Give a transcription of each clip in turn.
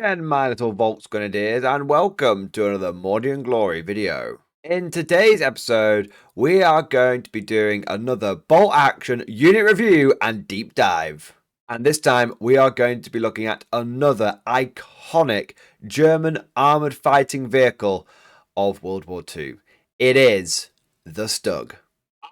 again, my little Volks Grenadiers, and welcome to another Mordian Glory video. In today's episode, we are going to be doing another bolt action unit review and deep dive. And this time, we are going to be looking at another iconic German armoured fighting vehicle of World War II. It is the Stug.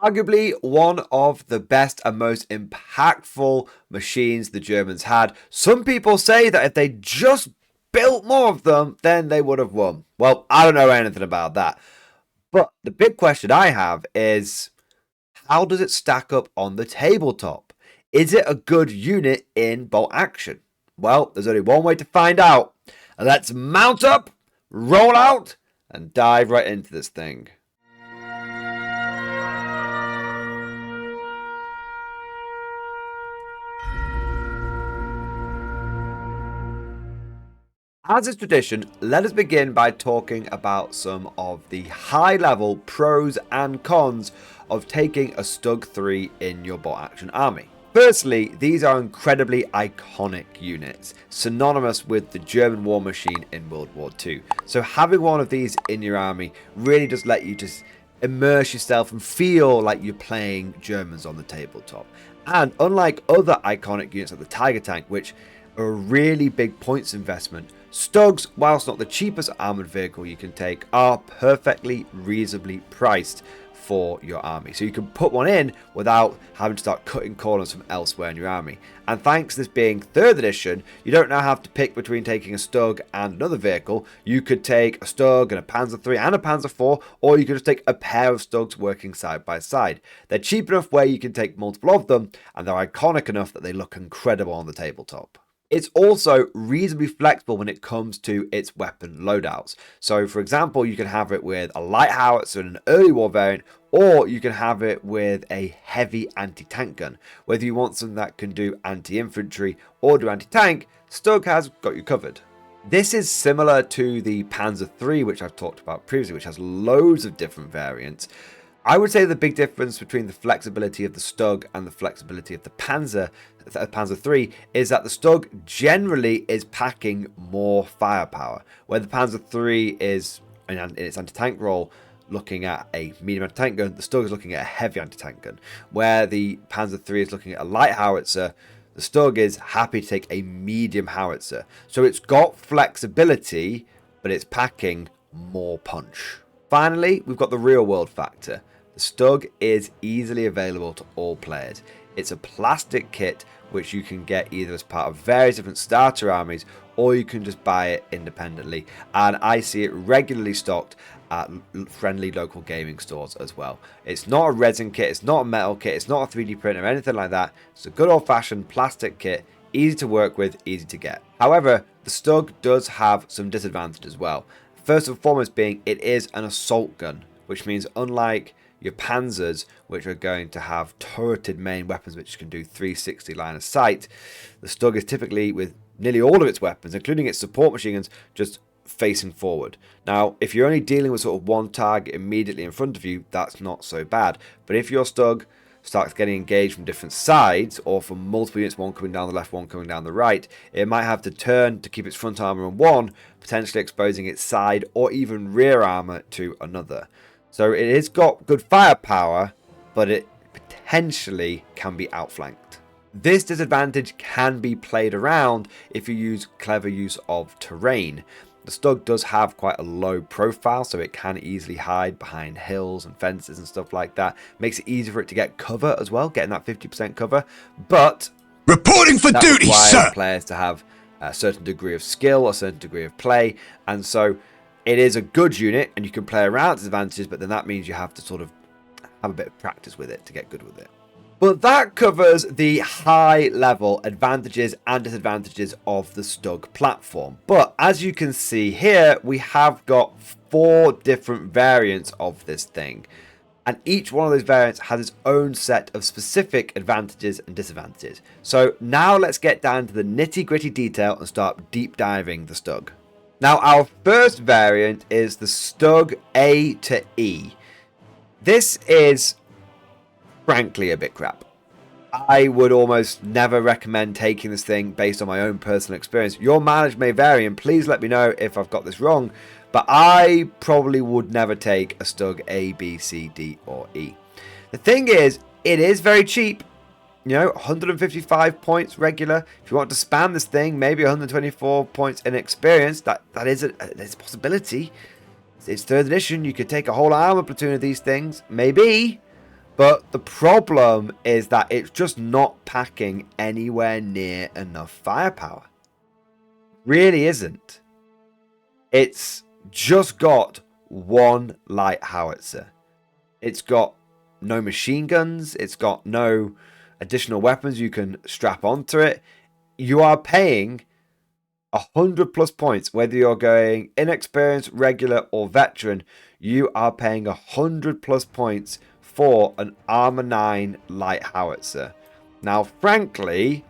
Arguably one of the best and most impactful machines the Germans had. Some people say that if they just built more of them, then they would have won. Well, I don't know anything about that. But the big question I have is, how does it stack up on the tabletop? Is it a good unit in bolt action? Well, there's only one way to find out. Let's mount up, roll out, and dive right into this thing. As is tradition, let us begin by talking about some of the high-level pros and cons of taking a Stug 3 in your bolt action army. Firstly, these are incredibly iconic units, synonymous with the German war machine in World War II. So having one of these in your army really does let you just immerse yourself and feel like you're playing Germans on the tabletop. And unlike other iconic units like the Tiger Tank, which are a really big points investment, Stugs, whilst not the cheapest armoured vehicle you can take, are perfectly reasonably priced for your army. So you can put one in without having to start cutting corners from elsewhere in your army. And thanks to this being 3rd edition, you don't now have to pick between taking a Stug and another vehicle. You could take a Stug and a Panzer III and a Panzer IV, or you could just take a pair of Stugs working side by side. They're cheap enough where you can take multiple of them, and they're iconic enough that they look incredible on the tabletop. It's also reasonably flexible when it comes to its weapon loadouts. So for example, you can have it with a light howitzer in an early war variant, or you can have it with a heavy anti-tank gun. Whether you want something that can do anti-infantry or do anti-tank, Stug has got you covered. This is similar to the Panzer III, which I've talked about previously, which has loads of different variants. I would say the big difference between the flexibility of the Stug and the flexibility of the Panzer III is that the Stug generally is packing more firepower, where the Panzer III is, in its anti-tank role, looking at a medium anti-tank gun. The Stug is looking at a heavy anti-tank gun, where the Panzer III is looking at a light howitzer. The Stug is happy to take a medium howitzer. So it's got flexibility, but it's packing more punch. Finally, we've got the real world factor. The Stug is easily available to all players. It's a plastic kit which you can get either as part of various different starter armies, or you can just buy it independently. And I see it regularly stocked at friendly local gaming stores as well. It's not a resin kit, it's not a metal kit, it's not a 3D printer or anything like that. It's a good old-fashioned plastic kit, easy to work with, easy to get. However, the Stug does have some disadvantages as well. First and foremost being it is an assault gun, which means unlike your Panzers, which are going to have turreted main weapons which can do 360 line of sight, the Stug is typically, with nearly all of its weapons, including its support machine guns, just facing forward. Now, if you're only dealing with sort of one target immediately in front of you, that's not so bad. But if your Stug starts getting engaged from different sides, or from multiple units, one coming down the left, one coming down the right, it might have to turn to keep its front armor on one, potentially exposing its side or even rear armor to another. So it has got good firepower, but it potentially can be outflanked. This disadvantage can be played around if you use clever use of terrain. The Stug does have quite a low profile, so it can easily hide behind hills and fences and stuff like that. Makes it easy for it to get cover as well, getting that 50% cover. But reporting for duty, sir. Players to have a certain degree of skill, a certain degree of play, and so it is a good unit, and you can play around its advantages, but then that means you have to sort of have a bit of practice with it to get good with it. But that covers the high-level advantages and disadvantages of the Stug platform. But as you can see here, we have got 4 different variants of this thing. And each one of those variants has its own set of specific advantages and disadvantages. So now let's get down to the nitty-gritty detail and start deep diving the Stug. Now, our first variant is the Stug A to E. This is frankly a bit crap. I would almost never recommend taking this thing based on my own personal experience. Your mileage may vary, and please let me know if I've got this wrong, but I probably would never take a Stug A, B, C, D, or E. The thing is, it is very cheap. You know, 155 points regular. If you want to spam this thing, maybe 124 points in experience. That is there's a possibility. It's 3rd edition. You could take a whole armor platoon of these things, maybe. But the problem is that it's just not packing anywhere near enough firepower. Really isn't. It's just got one light howitzer. It's got no machine guns. It's got no additional weapons you can strap onto it. You are paying 100 plus points, whether you're going inexperienced, regular, or veteran. You are paying 100 plus points for an Armor 9 light howitzer. Now, frankly,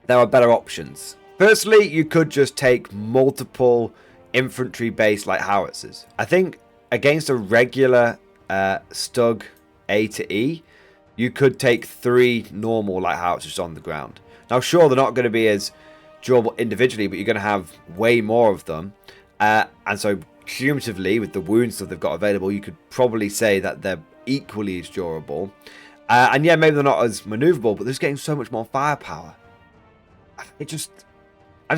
there are better options. Firstly, you could just take multiple infantry-based light howitzers. I think against a regular Stug A to E, you could take 3 normal light howitzers on the ground. Now, sure, they're not going to be as durable individually, but you're going to have way more of them. And so, cumulatively, with the wounds that they've got available, you could probably say that they're equally as durable. And yeah, maybe they're not as maneuverable, but they're just getting so much more firepower. I just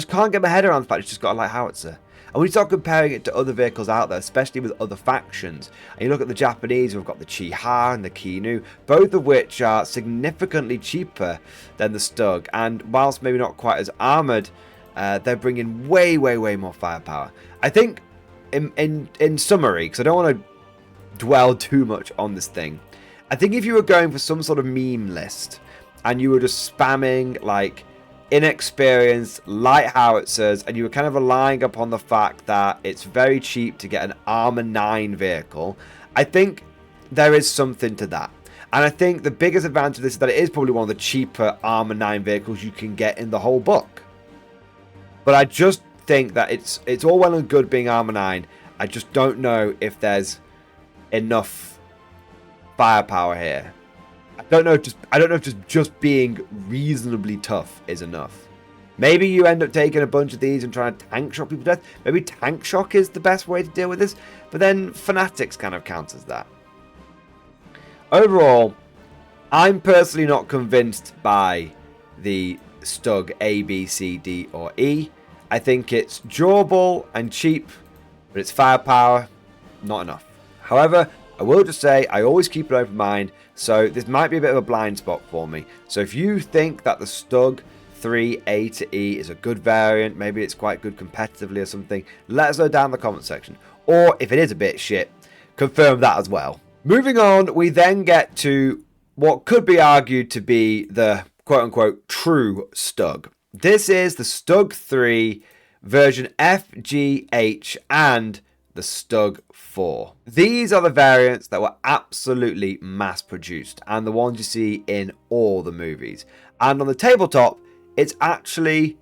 can't get my head around the fact it's just got a light howitzer. And when you start comparing it to other vehicles out there, especially with other factions, and you look at the Japanese, who've got the Chiha and the Kinu, both of which are significantly cheaper than the Stug, and whilst maybe not quite as armoured, they're bringing way, way, way more firepower. I think, in summary, because I don't want to dwell too much on this thing, I think if you were going for some sort of meme list, and you were just spamming, like, inexperienced light howitzers, and you were kind of relying upon the fact that it's very cheap to get an Armor 9 vehicle, I think there is something to that. And I think the biggest advantage of this is that it is probably one of the cheaper Armor 9 vehicles you can get in the whole book. But I just think that it's all well and good being Armor 9. I just don't know if there's enough firepower here. I don't know if just being reasonably tough is enough. Maybe you end up taking a bunch of these and trying to tank shock people to death. Maybe tank shock is the best way to deal with this. But then Fanatics kind of counts as that. Overall, I'm personally not convinced by the Stug A, B, C, D, or E. I think it's durable and cheap, but its firepower, not enough. However, I will just say I always keep an open mind, so this might be a bit of a blind spot for me. So if you think that the Stug 3 A to E is a good variant, maybe it's quite good competitively or something, let us know down in the comment section. Or if it is a bit shit, confirm that as well. Moving on, we then get to what could be argued to be the quote-unquote true Stug. This is the Stug 3 version F, G, H, and the Stug 4. These are the variants that were absolutely mass-produced and the ones you see in all the movies. And on the tabletop, it's actually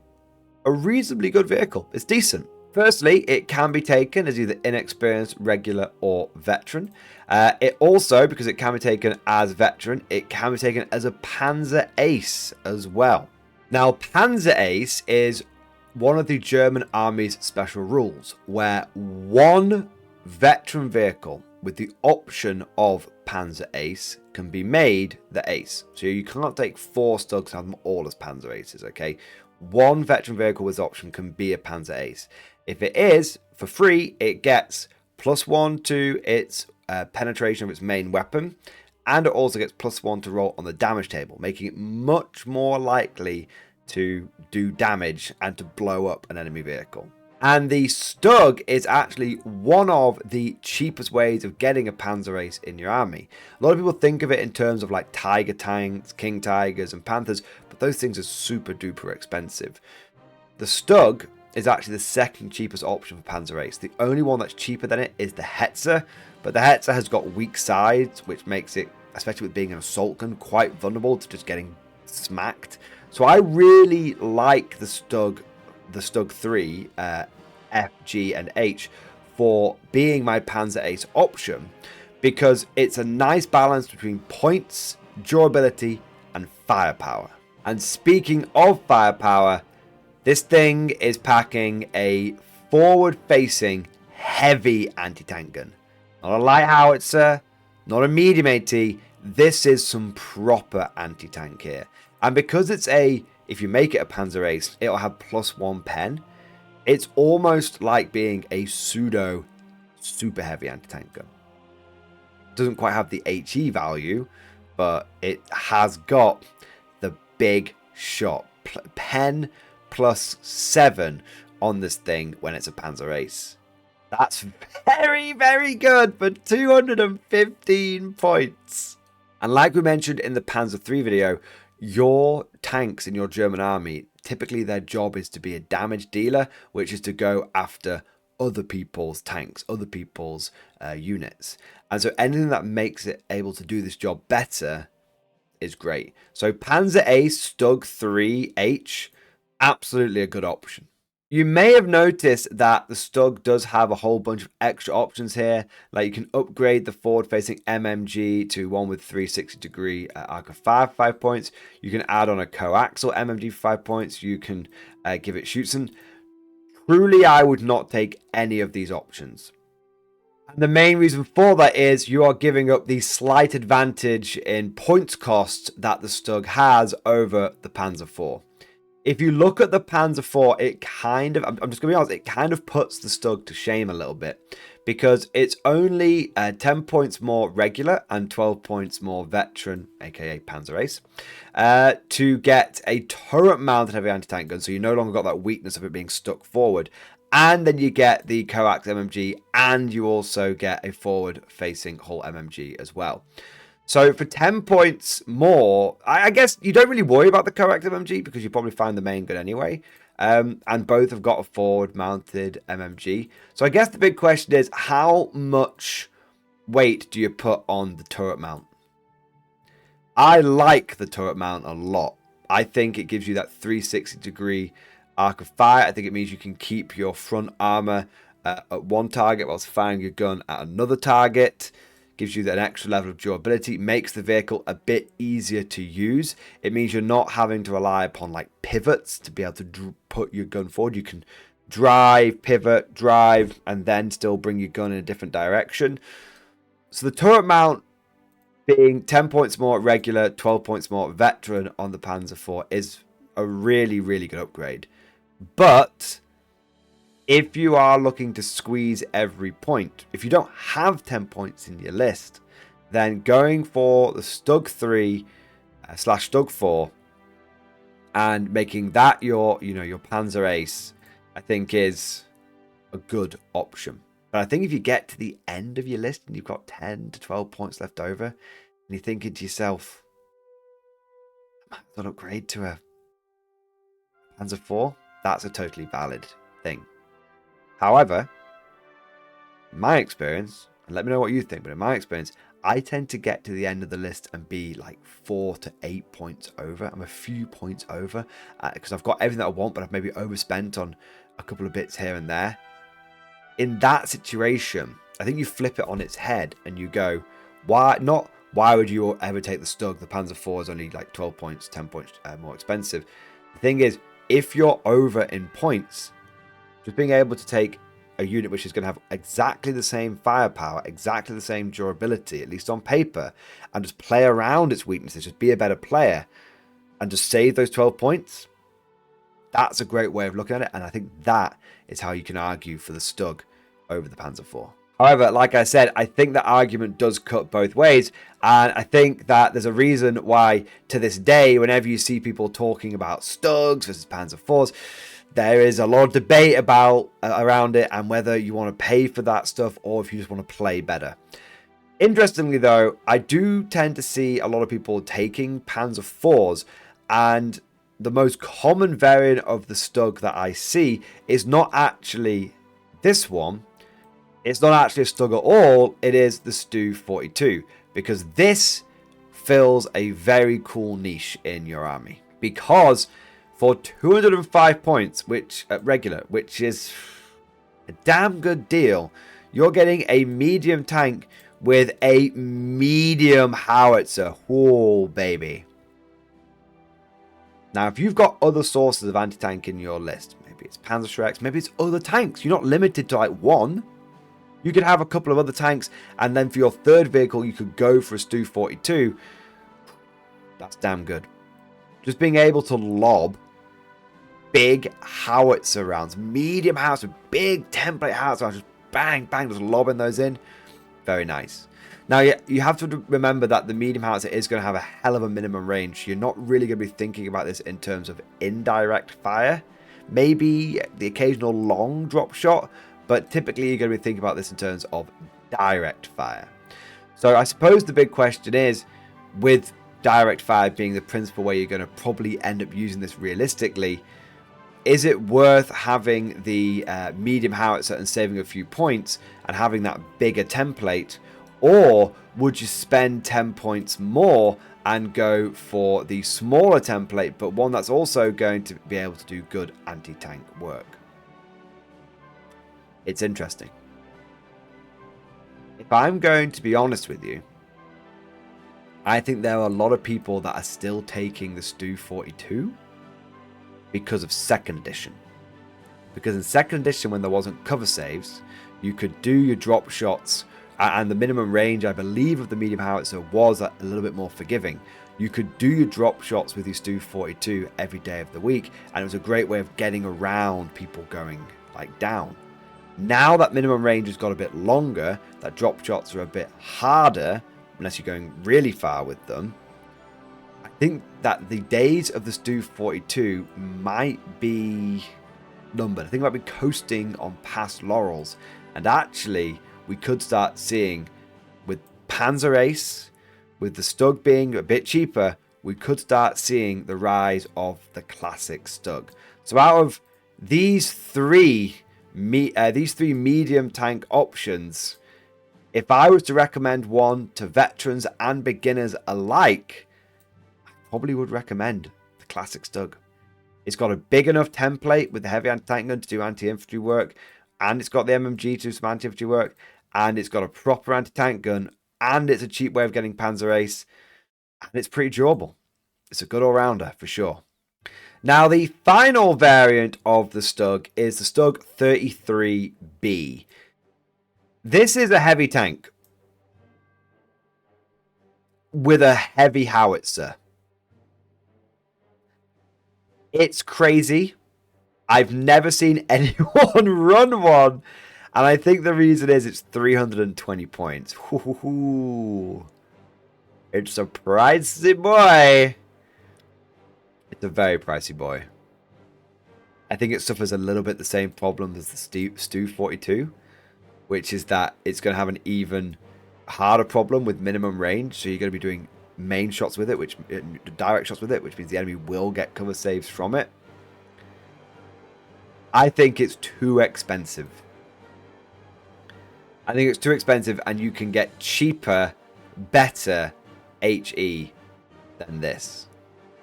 a reasonably good vehicle. It's decent. Firstly, it can be taken as either inexperienced, regular, or veteran. It also, because it can be taken as veteran, it can be taken as a Panzer Ace as well. Now, Panzer Ace is one of the German Army's special rules, where one veteran vehicle with the option of Panzer Ace can be made the Ace. So you can't take 4 Stugs and have them all as Panzer Aces, okay? One veteran vehicle with option can be a Panzer Ace. If it is, for free, it gets +1 to its penetration of its main weapon, and it also gets +1 to roll on the damage table, making it much more likely to do damage and to blow up an enemy vehicle. And the Stug is actually one of the cheapest ways of getting a Panzer Ace in your army. A lot of people think of it in terms of like Tiger tanks, King Tigers, and Panthers, but those things are super duper expensive. The Stug is actually the second cheapest option for Panzer Ace. The only one that's cheaper than it is the Hetzer, but the Hetzer has got weak sides, which makes it, especially with being an assault gun, quite vulnerable to just getting smacked. So I really like the Stug 3, F, G, and H for being my Panzer Ace option, because it's a nice balance between points, durability, and firepower. And speaking of firepower, this thing is packing a forward-facing heavy anti-tank gun. Not a light howitzer, not a medium AT. This is some proper anti-tank here. And because it's if you make it a Panzer Ace, it'll have +1 pen. It's almost like being a pseudo super heavy anti-tank gun. Doesn't quite have the HE value, but it has got the big shot. Pen +7 on this thing when it's a Panzer Ace. That's very, very good for 215 points. And like we mentioned in the Panzer III video, your tanks in your German army, typically their job is to be a damage dealer, which is to go after other people's tanks, other people's units. And so anything that makes it able to do this job better is great. So Panzer Ace Stug 3H, absolutely a good option. You may have noticed that the Stug does have a whole bunch of extra options here. Like you can upgrade the forward-facing MMG to one with 360-degree arc of 5 points. You can add on a coaxial MMG for 5 points. You can give it Schützen. Truly, I would not take any of these options. And the main reason for that is you are giving up the slight advantage in points cost that the Stug has over the Panzer IV. If you look at the Panzer IV, it kind of, I'm just going to be honest, it kind of puts the Stug to shame a little bit. Because it's only 10 points more regular and 12 points more veteran, aka Panzer Ace, to get a turret-mounted heavy anti-tank gun. So you no longer got that weakness of it being stuck forward. And then you get the coax MMG, and you also get a forward-facing hull MMG as well. So for 10 points more, I guess you don't really worry about the coax MMG because you probably find the main gun anyway. And both have got a forward-mounted MMG. So I guess the big question is, how much weight do you put on the turret mount? I like the turret mount a lot. I think it gives you that 360-degree arc of fire. I think it means you can keep your front armor at one target whilst firing your gun at another target. Gives you that extra level of durability, makes the vehicle a bit easier to use. It means you're not having to rely upon like pivots to be able to put your gun forward. You can drive, pivot, drive, and then still bring your gun in a different direction. So the turret mount being 10 points more regular, 12 points more veteran on the Panzer IV is a really, really good upgrade. But if you are looking to squeeze every point, if you don't have 10 points in your list, then going for the Stug 3 / Stug 4 and making that your Panzer Ace, I think is a good option. But I think if you get to the end of your list and you've got 10 to 12 points left over, and you're thinking to yourself, I might as well upgrade to a Panzer 4, that's a totally valid thing. However, in my experience, and let me know what you think, but in my experience, I tend to get to the end of the list and be like 4 to 8 points over. I'm a few points over because I've got everything that I want, but I've maybe overspent on a couple of bits here and there. In that situation, I think you flip it on its head and you go, why would you ever take the Stug? The Panzer IV is only like 12 points, 10 points more expensive. The thing is, if you're over in points, just being able to take a unit which is going to have exactly the same firepower, exactly the same durability, at least on paper, and just play around its weaknesses, just be a better player, and just save those 12 points, that's a great way of looking at it, and I think that is how you can argue for the Stug over the Panzer IV. However, like I said, I think that argument does cut both ways, and I think that there's a reason why, to this day, whenever you see people talking about Stugs versus Panzer IVs, there is a lot of debate around it and whether you want to pay for that stuff or if you just want to play better. Interestingly, though, I do tend to see a lot of people taking Panzer IVs, and the most common variant of the Stug that I see is not actually this one. It's not actually a Stug at all. It is the Stu 42, because this fills a very cool niche in your army. Because for 205 points, which at regular, which is a damn good deal, you're getting a medium tank with a medium howitzer. Oh, baby. Now, if you've got other sources of anti-tank in your list, maybe it's Panzerschrecks, maybe it's other tanks. You're not limited to like one. You could have a couple of other tanks, and then for your third vehicle, you could go for a Stu 42. That's damn good. Just being able to lob big howitzer rounds, medium howitzer, big template howitzer rounds, just bang, bang, just lobbing those in. Very nice. Now, you have to remember that the medium howitzer is going to have a hell of a minimum range. You're not really going to be thinking about this in terms of indirect fire. Maybe the occasional long drop shot, but typically you're going to be thinking about this in terms of direct fire. So I suppose the big question is, with direct fire being the principal way you're going to probably end up using this realistically, is it worth having the medium howitzer and saving a few points and having that bigger template? Or would you spend 10 points more and go for the smaller template, but one that's also going to be able to do good anti-tank work? It's interesting. If I'm going to be honest with you, I think there are a lot of people that are still taking the Stu 42 because of 2nd edition. Because in 2nd edition, when there wasn't cover saves, you could do your drop shots, and the minimum range, I believe, of the medium howitzer was a little bit more forgiving. You could do your drop shots with your Stu 42 every day of the week, and it was a great way of getting around people going like down. Now that minimum range has got a bit longer, that drop shots are a bit harder, unless you're going really far with them. I think that the days of the Stu 42 might be numbered. I think we might be coasting on past laurels, and actually we could start seeing, with Panzer Ace, with the Stug being a bit cheaper, we could start seeing the rise of the classic Stug. So out of these three medium tank options, if I was to recommend one to veterans and beginners alike, I probably would recommend the classic Stug. It's got a big enough template with the heavy anti-tank gun to do anti-infantry work, and it's got the MMG to do some anti-infantry work, and it's got a proper anti-tank gun, and it's a cheap way of getting Panzer Ace, and it's pretty durable. It's a good all-rounder for sure. Now, the final variant of the Stug is the Stug 33B. This is a heavy tank with a heavy howitzer. It's crazy. I've never seen anyone run one, and I think the reason is it's 320 points. Ooh, it's a pricey boy. It's a very pricey boy. I think it suffers a little bit the same problem as the Stu 42, which is that it's going to have an even harder problem with minimum range. So you're going to be doing main shots with it, direct shots with it, which means the enemy will get cover saves from it. I think it's too expensive. I think it's too expensive, and you can get cheaper, better HE than this.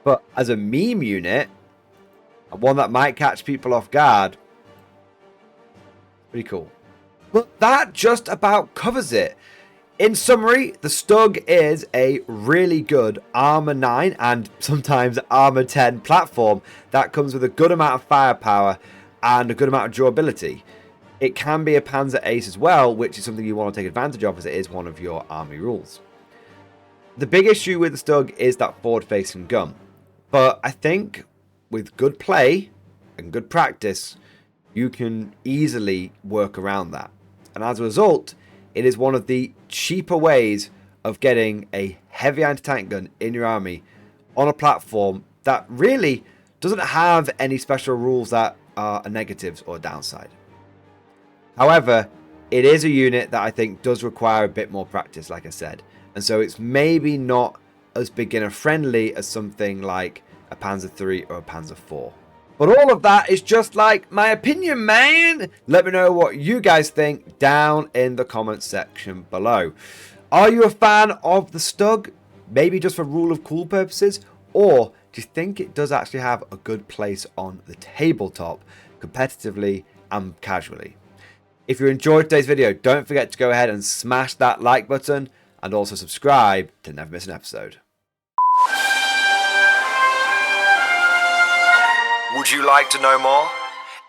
But as a meme unit, one that might catch people off guard, pretty cool. But that just about covers it. In summary, the Stug is a really good Armor 9 and sometimes Armor 10 platform that comes with a good amount of firepower and a good amount of durability. It can be a Panzer Ace as well, which is something you want to take advantage of, as it is one of your army rules. The big issue with the Stug is that forward-facing gun. But I think with good play and good practice, you can easily work around that. And as a result, it is one of the cheaper ways of getting a heavy anti-tank gun in your army on a platform that really doesn't have any special rules that are negatives or downside. However, it is a unit that I think does require a bit more practice, like I said. And so it's maybe not as beginner friendly as something like a Panzer III or a Panzer IV. But all of that is just like my opinion, man. Let me know what you guys think down in the comments section below. Are you a fan of the Stug? Maybe just for rule of cool purposes? Or do you think it does actually have a good place on the tabletop, competitively and casually? If you enjoyed today's video, don't forget to go ahead and smash that like button and also subscribe to never miss an episode. Would you like to know more?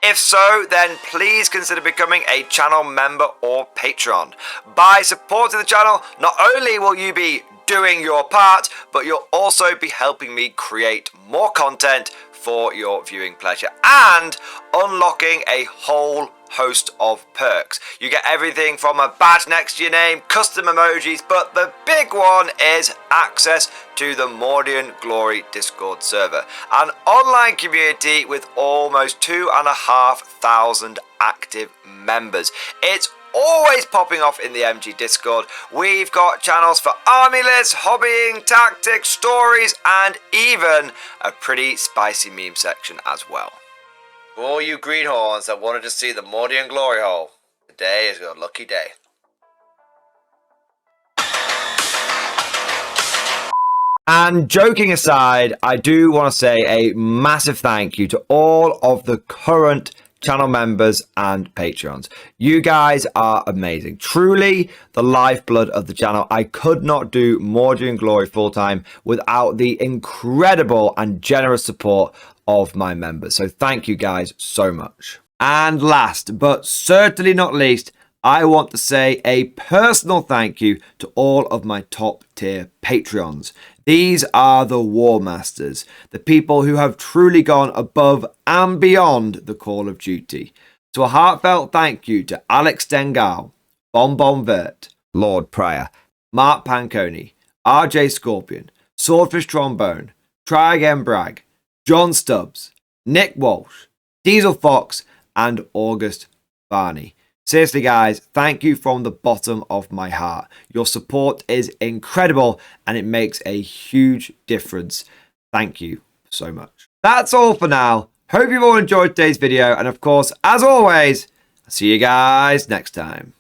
If so, then please consider becoming a channel member or patron. By supporting the channel, not only will you be doing your part, but you'll also be helping me create more content for your viewing pleasure and unlocking a whole host of perks. You get everything from a badge next to your name, custom emojis, but the big one is access to the Mordian Glory Discord server, an online community with almost 2,500 active members. It's always popping off in the MG Discord. We've got channels for army lists, hobbying, tactics, stories, and even a pretty spicy meme section as well. For all you greenhorns that wanted to see the Mordian glory hole, today is your lucky day. And joking aside, I do want to say a massive thank you to all of the current channel members and patrons. You guys are amazing. Truly the lifeblood of the channel. I could not do Mordian Glory full time without the incredible and generous support of my members. So thank you guys so much. And last but certainly not least, I want to say a personal thank you to all of my top tier Patreons. These are the War Masters, the people who have truly gone above and beyond the call of duty. So a heartfelt thank you to Alex Dengal, Bon Vert, Lord Pryor, Mark Panconi, RJ Scorpion, Swordfish Trombone, Try Again Bragg, John Stubbs, Nick Walsh, Diesel Fox, and August Barney. Seriously, guys, thank you from the bottom of my heart. Your support is incredible and it makes a huge difference. Thank you so much. That's all for now. Hope you've all enjoyed today's video. And of course, as always, I'll see you guys next time.